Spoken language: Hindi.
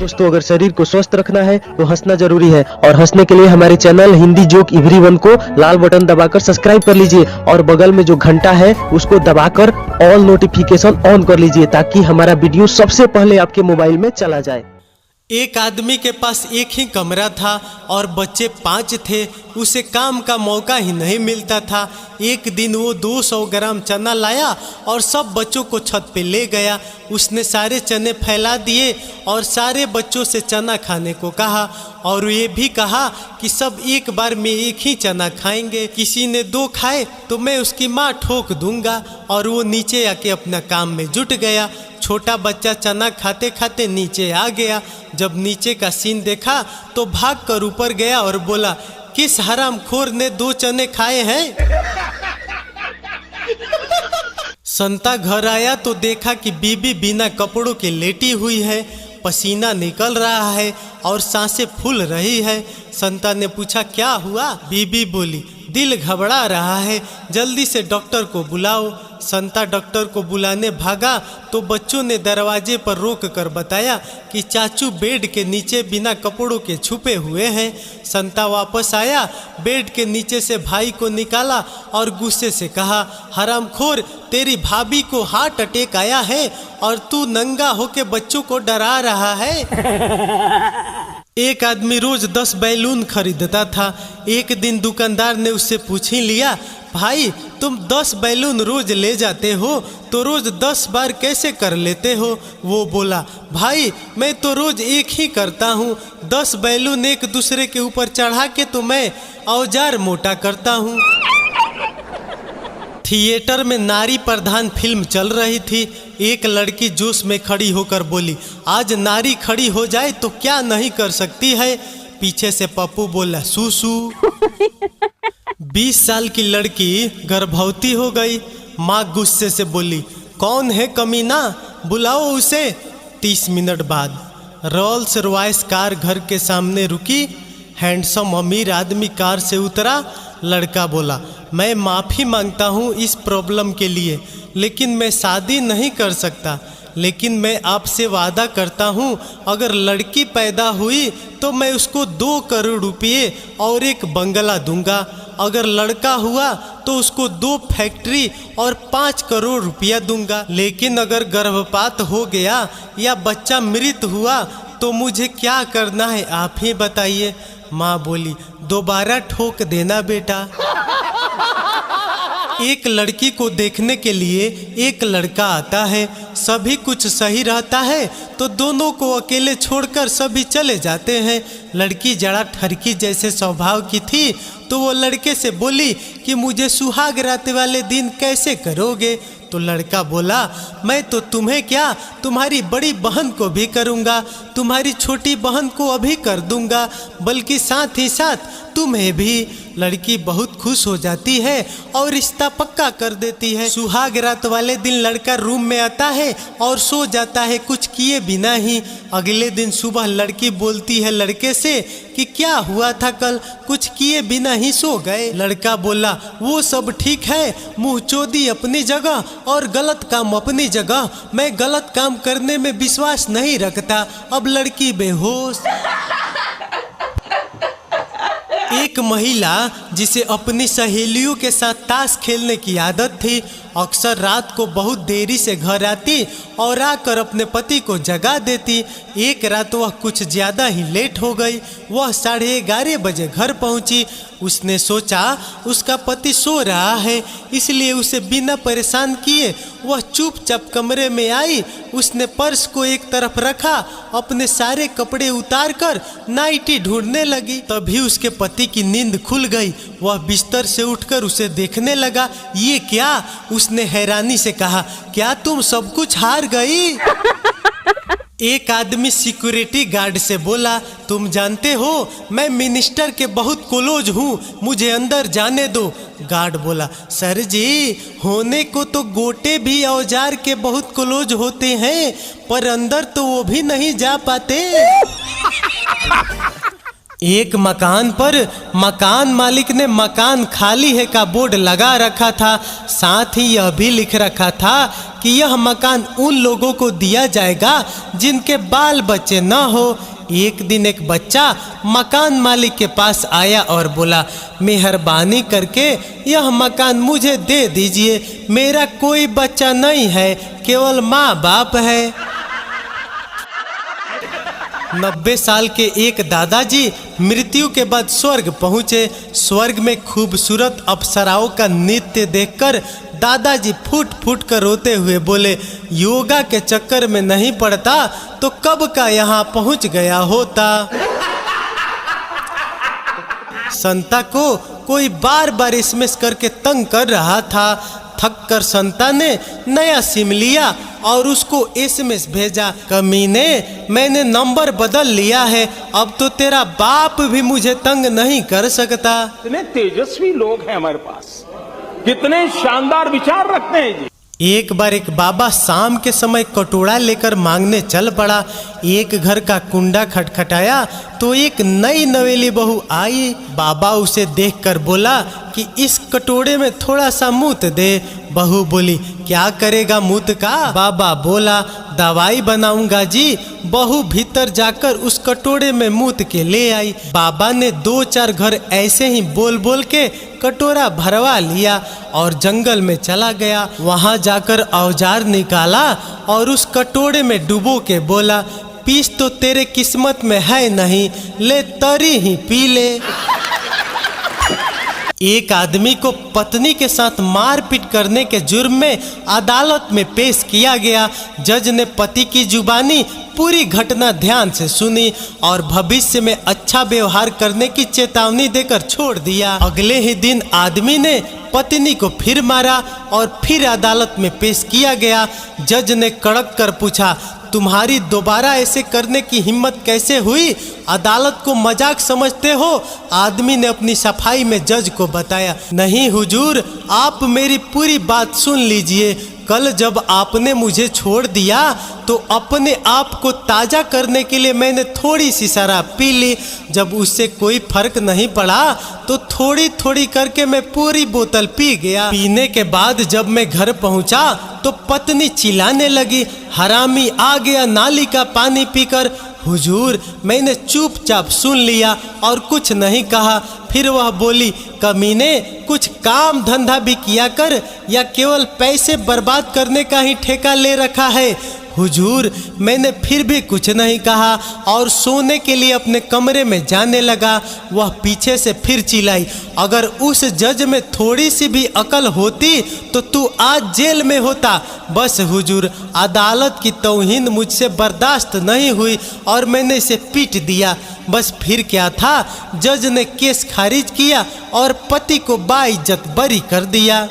दोस्तों, अगर शरीर को स्वस्थ रखना है तो हंसना जरूरी है, और हंसने के लिए हमारे चैनल हिंदी जोक एवरीवन को लाल बटन दबाकर सब्सक्राइब कर लीजिए और बगल में जो घंटा है उसको दबाकर ऑल नोटिफिकेशन ऑन कर लीजिए ताकि हमारा वीडियो सबसे पहले आपके मोबाइल में चला जाए। एक आदमी के पास एक ही कमरा था और बच्चे 5 थे। उसे काम का मौका ही नहीं मिलता था। एक दिन वो 200 ग्राम चना लाया और सब बच्चों को छत पे ले गया। उसने सारे चने फैला दिए और सारे बच्चों से चना खाने को कहा, और ये भी कहा कि सब एक बार में एक ही चना खाएंगे। किसी ने 2 खाए तो मैं उसकी माँ ठोक दूंगा। और वो नीचे आके अपना काम में जुट गया। छोटा बच्चा चना खाते खाते नीचे आ गया। जब नीचे का सीन देखा तो भाग कर ऊपर गया और बोला, किस हरामखोर ने 2 चने खाए हैं? संता घर आया तो देखा कि बीबी बिना कपड़ों के लेटी हुई है, पसीना निकल रहा है और सांसें फूल रही है। संता ने पूछा, क्या हुआ? बीबी बोली, दिल घबरा रहा है, जल्दी से डॉक्टर को बुलाओ। संता डॉक्टर को बुलाने भागा तो बच्चों ने दरवाजे पर रोक कर बताया कि चाचू बेड के नीचे बिना कपड़ों के छुपे हुए हैं। संता वापस आया, बेड के नीचे से भाई को निकाला और गुस्से से कहा, हरामखोर, तेरी भाभी को हार्ट अटैक आया है और तू नंगा होके बच्चों को डरा रहा है। एक आदमी रोज 10 बैलून खरीदता था। एक दिन दुकानदार ने उससे पूछ ही लिया, भाई तुम 10 बैलून रोज ले जाते हो तो रोज 10 बार कैसे कर लेते हो? वो बोला, भाई मैं तो रोज एक ही करता हूँ। 10 बैलून एक दूसरे के ऊपर चढ़ा के तो मैं औजार मोटा करता हूँ। थिएटर में नारी प्रधान फिल्म चल रही थी। एक लड़की जोश में खड़ी होकर बोली, आज नारी खड़ी हो जाए तो क्या नहीं कर सकती है? पीछे से पप्पू बोला, सूसू। 20 साल की लड़की गर्भवती हो गई। माँ गुस्से से बोली, कौन है कमीना, बुलाओ उसे। 30 मिनट बाद रोल्स रॉयस कार घर के सामने रुकी। हैंडसम अमीर आदमी कार से उतरा। लड़का बोला, मैं माफ़ी मांगता हूँ इस प्रॉब्लम के लिए, लेकिन मैं शादी नहीं कर सकता। लेकिन मैं आपसे वादा करता हूँ, अगर लड़की पैदा हुई तो मैं उसको 2 करोड़ रुपये और एक बंगला दूंगा। अगर लड़का हुआ तो उसको 2 फैक्ट्री और 5 करोड़ रुपया दूंगा। लेकिन अगर गर्भपात हो गया या बच्चा मृत हुआ तो मुझे क्या करना है, आप ही बताइए। माँ बोली, दोबारा ठोक देना बेटा। एक लड़की को देखने के लिए एक लड़का आता है। सभी कुछ सही रहता है तो दोनों को अकेले छोड़कर सभी चले जाते हैं। लड़की जरा ठरकी जैसे स्वभाव की थी तो वो लड़के से बोली कि मुझे सुहाग रात वाले दिन कैसे करोगे? तो लड़का बोला, मैं तो तुम्हें क्या, तुम्हारी बड़ी बहन को भी करूँगा, तुम्हारी छोटी बहन को अभी कर दूंगा, बल्कि साथ ही साथ तुम्हें भी। लड़की बहुत खुश हो जाती है और रिश्ता पक्का कर देती है। सुहाग रात वाले दिन लड़का रूम में आता है और सो जाता है कुछ किए बिना ही। अगले दिन सुबह लड़की बोलती है लड़के से कि क्या हुआ था कल, कुछ किए बिना ही सो गए। लड़का बोला, वो सब ठीक है, मुँह चोदी अपनी जगह और गलत काम अपनी जगह, मैं गलत काम करने में विश्वास नहीं रखता। अब लड़की बेहोश। एक महिला जिसे अपनी सहेलियों के साथ ताश खेलने की आदत थी, अक्सर रात को बहुत देरी से घर आती और आकर अपने पति को जगा देती। एक रात वह कुछ ज़्यादा ही लेट हो गई। वह 11:30 बजे घर पहुंची। उसने सोचा उसका पति सो रहा है, इसलिए उसे बिना परेशान किए वह चुपचाप कमरे में आई। उसने पर्स को एक तरफ रखा, अपने सारे कपड़े उतारकर नाइटी ढूंढने लगी। तभी उसके पति की नींद खुल गई। वह बिस्तर से उठकर उसे देखने लगा। ये क्या? उसने हैरानी से कहा, क्या तुम सब कुछ हार गई? एक आदमी सिक्योरिटी गार्ड से बोला, तुम जानते हो मैं मिनिस्टर के बहुत क्लोज हूँ, मुझे अंदर जाने दो। गार्ड बोला, सर जी, होने को तो गोटे भी औजार के बहुत क्लोज होते हैं, पर अंदर तो वो भी नहीं जा पाते। एक मकान पर मकान मालिक ने मकान खाली है का बोर्ड लगा रखा था। साथ ही यह भी लिख रखा था कि यह मकान उन लोगों को दिया जाएगा जिनके बाल बच्चे न हो। एक दिन एक बच्चा मकान मालिक के पास आया और बोला, मेहरबानी करके यह मकान मुझे दे दीजिए, मेरा कोई बच्चा नहीं है, केवल माँ बाप है। 90 साल के एक दादाजी मृत्यु के बाद स्वर्ग पहुँचे। स्वर्ग में खूबसूरत अप्सराओं का नृत्य देखकर दादाजी फूट फूट कर रोते हुए बोले, योगा के चक्कर में नहीं पड़ता तो कब का यहाँ पहुँच गया होता। संता को कोई बार बार एसएमएस करके तंग कर रहा था। थक कर संता ने नया सिम लिया और उसको एसएमएस भेजा, कमीने मैंने नंबर बदल लिया है, अब तो तेरा बाप भी मुझे तंग नहीं कर सकता। कितने तेजस्वी लोग हैं हमारे पास, कितने शानदार विचार रखते हैं जी। एक बार एक बाबा शाम के समय कटोरा लेकर मांगने चल पड़ा। एक घर का कुंडा खटखटाया तो एक नई नवेली बहू आई। बाबा उसे देखकर बोला कि इस कटोरे में थोड़ा सा मूत दे। बहू बोली, क्या करेगा मूत का? बाबा बोला, दवाई बनाऊंगा जी। बहू भीतर जाकर उस कटोरे में मूत के ले आई। बाबा ने 2-4 घर ऐसे ही बोल बोल के कटोरा भरवा लिया और जंगल में चला गया। वहां जाकर औजार निकाला और उस कटोरे में डुबो के बोला, पीस तो तेरे किस्मत में है नहीं, ले तरी ही पी ले। एक आदमी को पत्नी के साथ मारपीट करने के जुर्म में अदालत में पेश किया गया। जज ने पति की जुबानी पूरी घटना ध्यान से सुनी और भविष्य में अच्छा व्यवहार करने की चेतावनी देकर छोड़ दिया। अगले ही दिन आदमी ने पत्नी को फिर मारा और फिर अदालत में पेश किया गया। जज ने कड़क कर पूछा, तुम्हारी दोबारा ऐसे करने की हिम्मत कैसे हुई? अदालत को मजाक समझते हो? आदमी ने अपनी सफाई में जज को बताया, नहीं हुजूर, आप मेरी पूरी बात सुन लीजिए। कल जब आपने मुझे छोड़ दिया तो अपने आप को ताज़ा करने के लिए मैंने थोड़ी सी शराब पी ली। जब उससे कोई फर्क नहीं पड़ा तो थोड़ी थोड़ी करके मैं पूरी बोतल पी गया। पीने के बाद जब मैं घर पहुंचा तो पत्नी चिल्लाने लगी, हरामी आ गया नाली का पानी पीकर। हुजूर, मैंने चुपचाप सुन लिया और कुछ नहीं कहा। फिर वह बोली, कमीने कुछ काम धंधा भी किया कर या केवल पैसे बर्बाद करने का ही ठेका ले रखा है? हुजूर, मैंने फिर भी कुछ नहीं कहा और सोने के लिए अपने कमरे में जाने लगा। वह पीछे से फिर चिल्लाई, अगर उस जज में थोड़ी सी भी अकल होती तो तू आज जेल में होता। बस हुजूर, अदालत की तौहीन मुझसे बर्दाश्त नहीं हुई और मैंने इसे पीट दिया। बस फिर क्या था, जज ने केस खारिज किया और पति को बाइज्जत बरी कर दिया।